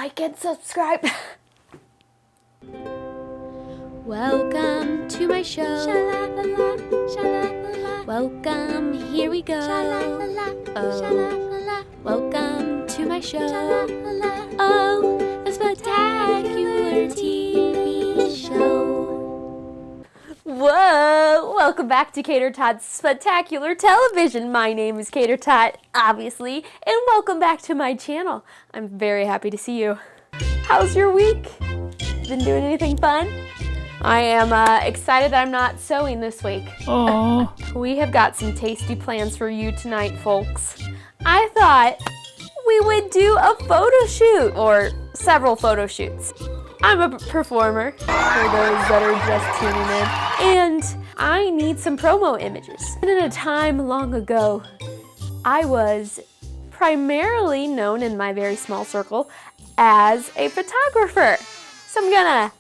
like and subscribe. Welcome to my show. Sha-la-la-la, sha-la-la-la. Welcome, here we go. Sha-la-la-la, sha-la-la-la. Welcome to my show. Sha-la-la-la. Oh, the Spudtacular TV show. Whoa! Welcome back to Cater Tot's Spudtacular Television. My name is Cater Tot, obviously, and welcome back to my channel. I'm very happy to see you. How's your week? Been doing anything fun? I am excited I'm not sewing this week. Aww. We have got some tasty plans for you tonight, folks. I thought we would do a photo shoot, or several photo shoots. I'm a performer, for those that are just tuning in, and I need some promo images. And in a time long ago, I was primarily known in my very small circle as a photographer. So I'm gonna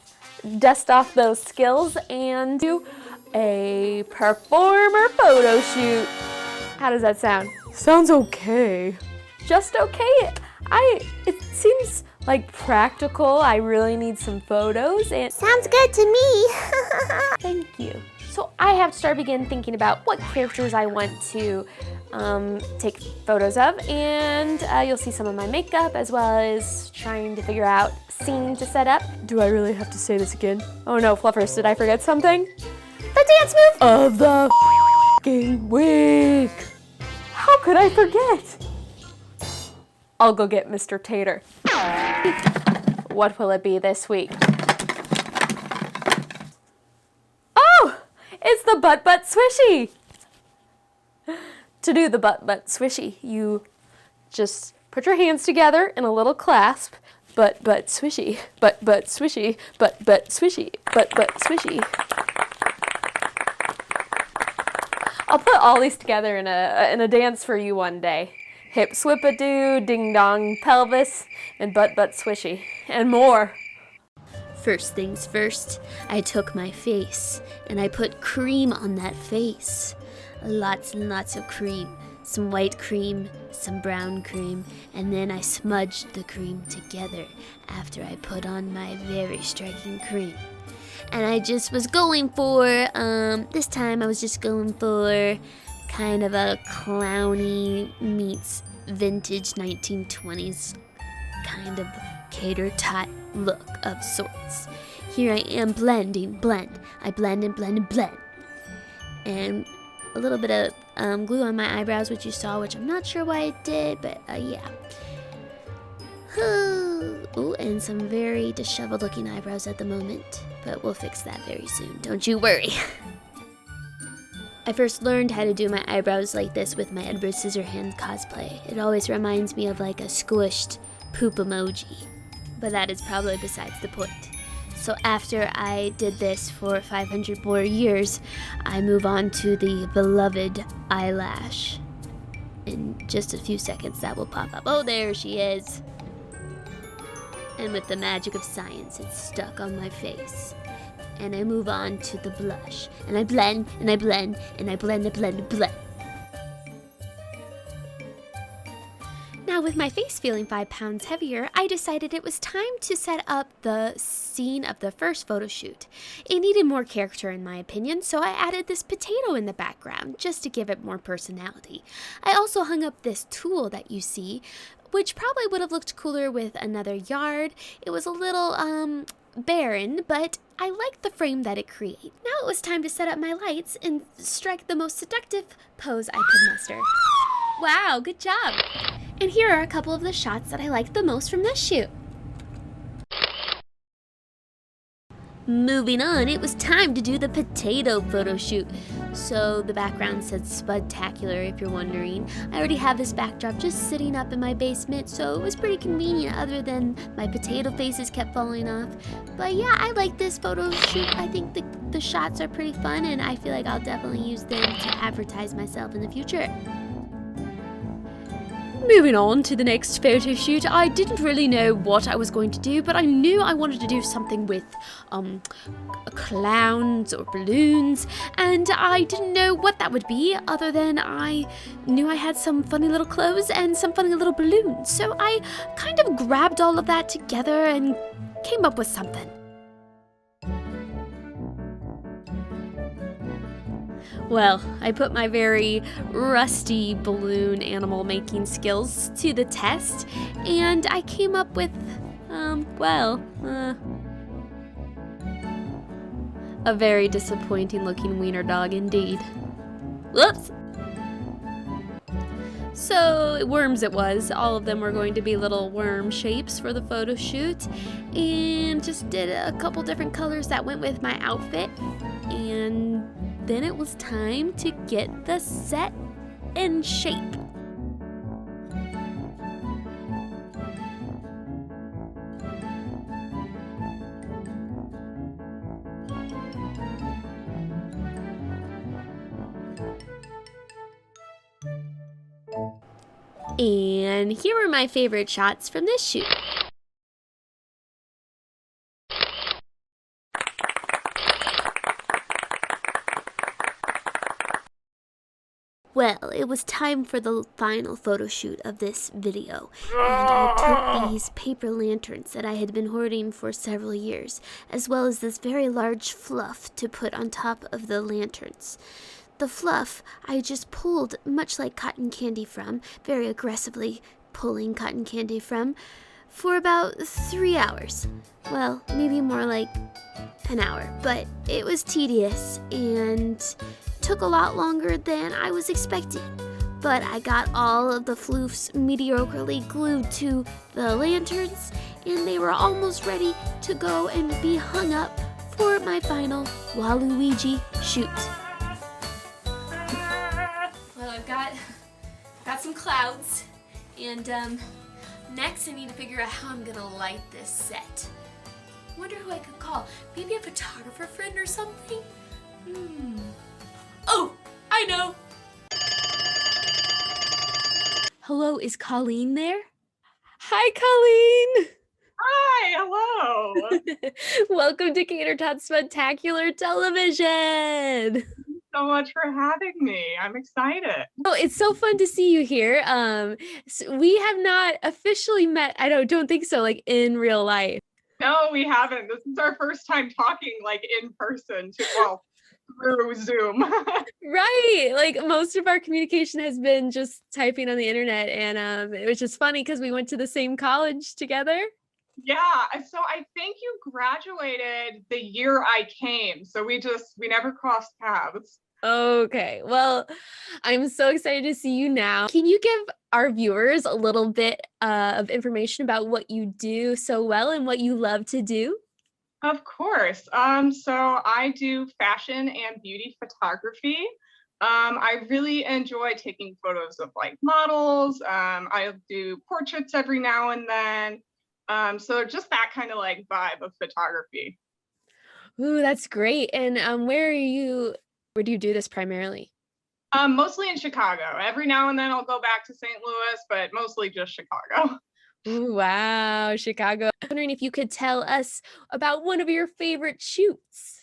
dust off those skills and do a performer photo shoot. How does that sound? Sounds okay. Just okay. It seems like practical. I really need some photos and Sounds good to me. thank you. So I have to begin thinking about what characters I want to take photos of, and you'll see some of my makeup as well as trying to figure out scene to set up. Do I really have to say this again? Oh no, Fluffers, did I forget something? The dance move Of the f***ing week. How could I forget? I'll go get Mr. Tater. What will it be this week? Oh, it's the butt swishy. To do the butt swishy, you just put your hands together in a little clasp. Butt swishy, butt swishy, butt swishy, butt swishy. I'll put all these together in a dance for you one day. Hip swip-a-doo, ding-dong, pelvis, and butt swishy, and more. First things first, I took my face and I put cream on that face. Lots and lots of cream. Some white cream, some brown cream, and then I smudged the cream together after I put on my very striking cream. And I just was going for, this time I was just going for kind of a clowny meets vintage 1920s kind of Cater Tot look of sorts. Here I am blending. I blend and blend and blend. And a little bit of glue on my eyebrows, which you saw, which I'm not sure why it did, but yeah. Ooh, and some very disheveled looking eyebrows at the moment, but we'll fix that very soon, don't you worry. I first learned how to do my eyebrows like this with my Edward Scissorhands cosplay. It always reminds me of like a squished poop emoji, but that is probably besides the point. So after I did this for 500 more years, I move on to the beloved eyelash. In just a few seconds that will pop up. Oh, there she is. And with the magic of science, it's stuck on my face. And I move on to the blush. And I blend, and I blend, and I blend, and blend, and blend. Now, with my face feeling 5 pounds heavier, I decided it was time to set up the scene of the first photo shoot. It needed more character in my opinion, so I added this potato in the background just to give it more personality. I also hung up this tool that you see, which probably would have looked cooler with another yard. It was a little, barren, but I liked the frame that it created. Now it was time to set up my lights and strike the most seductive pose I could muster. Wow, good job! And here are a couple of the shots that I liked the most from this shoot. Moving on, it was time to do the potato photo shoot. So the background said Spudtacular, if you're wondering. I already have this backdrop just sitting up in my basement, so it was pretty convenient other than my potato faces kept falling off. But yeah, I like this photo shoot. I think the shots are pretty fun, and I feel like I'll definitely use them to advertise myself in the future. Moving on to the next photo shoot, I didn't really know what I was going to do, but I knew I wanted to do something with clowns or balloons, and I didn't know what that would be other than I knew I had some funny little clothes and some funny little balloons. So I kind of grabbed all of that together and came up with something. Well, I put my very rusty balloon animal making skills to the test, and I came up with, a very disappointing looking wiener dog indeed. Whoops! So, worms it was. All of them were going to be little worm shapes for the photo shoot, and just did a couple different colors that went with my outfit, and then it was time to get the set in shape. And here are my favorite shots from this shoot. Well, it was time for the final photo shoot of this video, and I took these paper lanterns that I had been hoarding for several years, as well as this very large fluff to put on top of the lanterns. The fluff I just pulled, much like cotton candy from, very aggressively pulling cotton candy from, for about 3 hours. Well, maybe more like an hour, but it was tedious and took a lot longer than I was expecting. But I got all of the floofs mediocrely glued to the lanterns, and they were almost ready to go and be hung up for my final Waluigi shoot. Well, I've got some clouds, and next I need to figure out how I'm gonna light this set. Wonder who I could call. Maybe a photographer friend or something? Oh, I know. Hello, is Colleen there? Hi, Colleen! Hi, hello. Welcome to Cater Tots Spudtacular Television! So much for having me. I'm excited. Oh, it's so fun to see you here. So we have not officially met, I don't think so, like in real life. No, we haven't. This is our first time talking like in person, through Zoom. Right, like most of our communication has been just typing on the internet, and it was just funny because we went to the same college together. Yeah, so I think you graduated the year I came, so we never crossed paths. Okay, well, I'm so excited to see you now. Can you give our viewers a little bit of information about what you do so well and what you love to do? Of course. So I do fashion and beauty photography. I really enjoy taking photos of like models. I do portraits every now and then. So just that kind of like vibe of photography. Ooh, that's great. And where do you do this primarily? Mostly in Chicago. Every now and then I'll go back to St. Louis, but mostly just Chicago. Ooh, wow, Chicago. I'm wondering if you could tell us about one of your favorite shoots.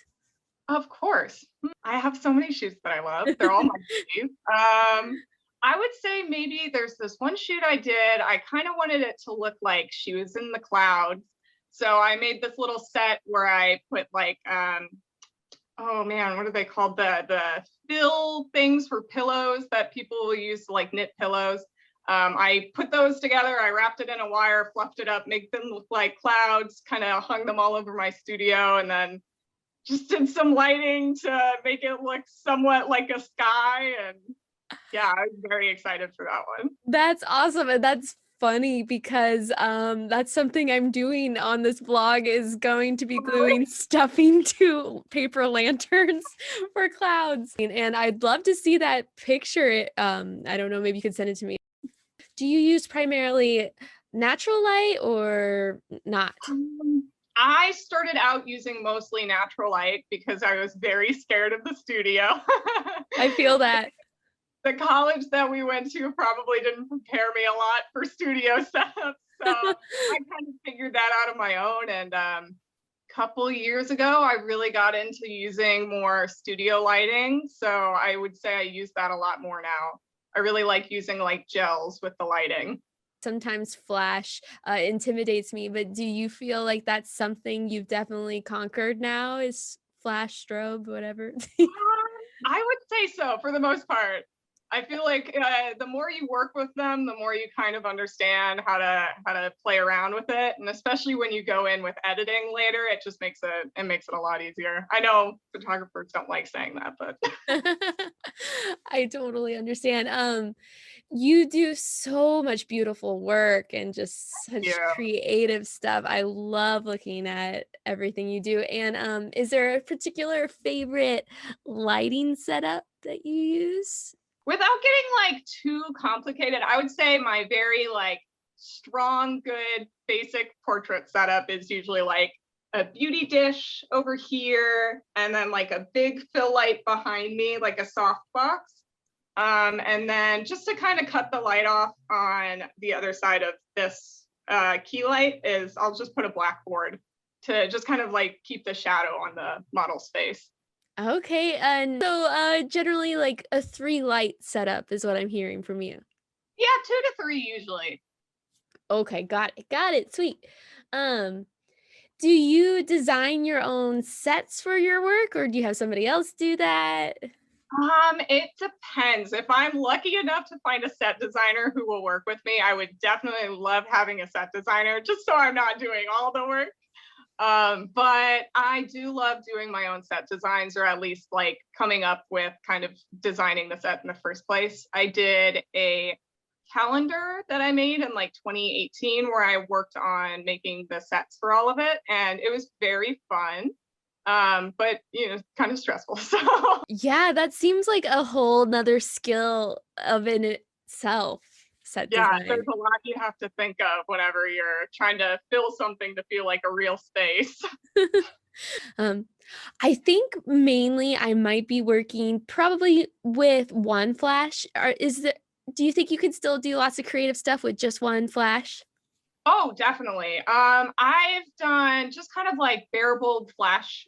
Of course. I have so many shoots that I love. They're all my shoots. I would say maybe there's this one shoot I did. I kind of wanted it to look like she was in the clouds. So I made this little set where I put like, oh man, what are they called? The fill things for pillows that people will use to like knit pillows. I put those together, I wrapped it in a wire, fluffed it up, made them look like clouds, kind of hung them all over my studio, and then just did some lighting to make it look somewhat like a sky. And yeah, I was very excited for that one. That's awesome. And that's funny because that's something I'm doing on this vlog, is going to be gluing stuffing to paper lanterns for clouds. And I'd love to see that picture. I don't know, maybe you could send it to me. Do you use primarily natural light or not? I started out using mostly natural light because I was very scared of the studio. I feel that. the college that we went to probably didn't prepare me a lot for studio setups. So I kind of figured that out on my own. And couple years ago, I really got into using more studio lighting. So I would say I use that a lot more now. I really like using like gels with the lighting. Sometimes flash intimidates me, but do you feel like that's something you've definitely conquered now, is flash, strobe, whatever? I would say so for the most part. I feel like the more you work with them, the more you kind of understand how to play around with it, and especially when you go in with editing later, it just makes it a lot easier. I know photographers don't like saying that, but I totally understand. You do so much beautiful work and just such yeah. creative stuff. I love looking at everything you do. And is there a particular favorite lighting setup that you use? Without getting like too complicated, I would say my very like strong, good, basic portrait setup is usually like a beauty dish over here, and then like a big fill light behind me, like a soft box. And then just to kind of cut the light off on the other side of this key light is I'll just put a blackboard to just kind of like keep the shadow on the model's face. Okay, and so generally like a 3 light setup is what I'm hearing from you. Yeah, 2 to 3 usually. Okay, got it, sweet. Do you design your own sets for your work, or do you have somebody else do that? It depends. If I'm lucky enough to find a set designer who will work with me, I would definitely love having a set designer just so I'm not doing all the work. But I do love doing my own set designs, or at least like coming up with kind of designing the set in the first place. I did a calendar that I made in like 2018 where I worked on making the sets for all of it, and it was very fun. But kind of stressful. So Yeah, that seems like a whole nother skill of in itself, set yeah, design. there's a lot you have to think of whenever you're trying to fill something to feel like a real space. I think mainly I might be working probably with one flash. Do you think you could still do lots of creative stuff with just one flash? Oh, definitely. I've done just kind of like bare bold flash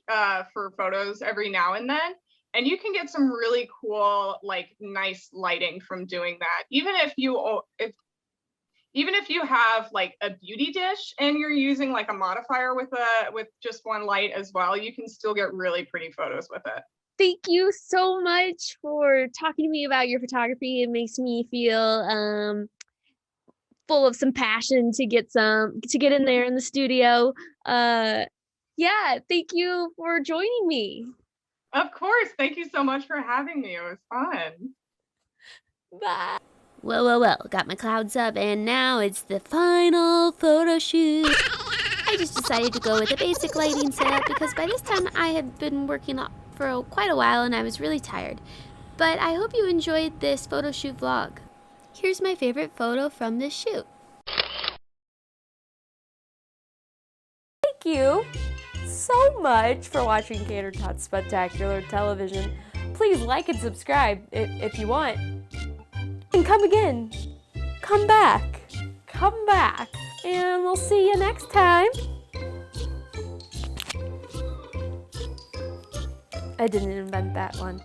for photos every now and then. And you can get some really cool, like nice lighting from doing that. Even if you have like a beauty dish and you're using like a modifier with just one light as well, you can still get really pretty photos with it. Thank you so much for talking to me about your photography. It makes me feel full of some passion to get in there in the studio. Yeah, thank you for joining me. Of course. Thank you so much for having me. It was fun. Bye. Well, got my clouds up, and now it's the final photo shoot. I just decided to go with a basic lighting setup because by this time I had been working for quite a while and I was really tired. But I hope you enjoyed this photo shoot vlog. Here's my favorite photo from this shoot. Thank you so much for watching Cater Tots Spudtacular Television. Please like and subscribe if you want. And come again. Come back. Come back. And we'll see you next time. I didn't invent that one.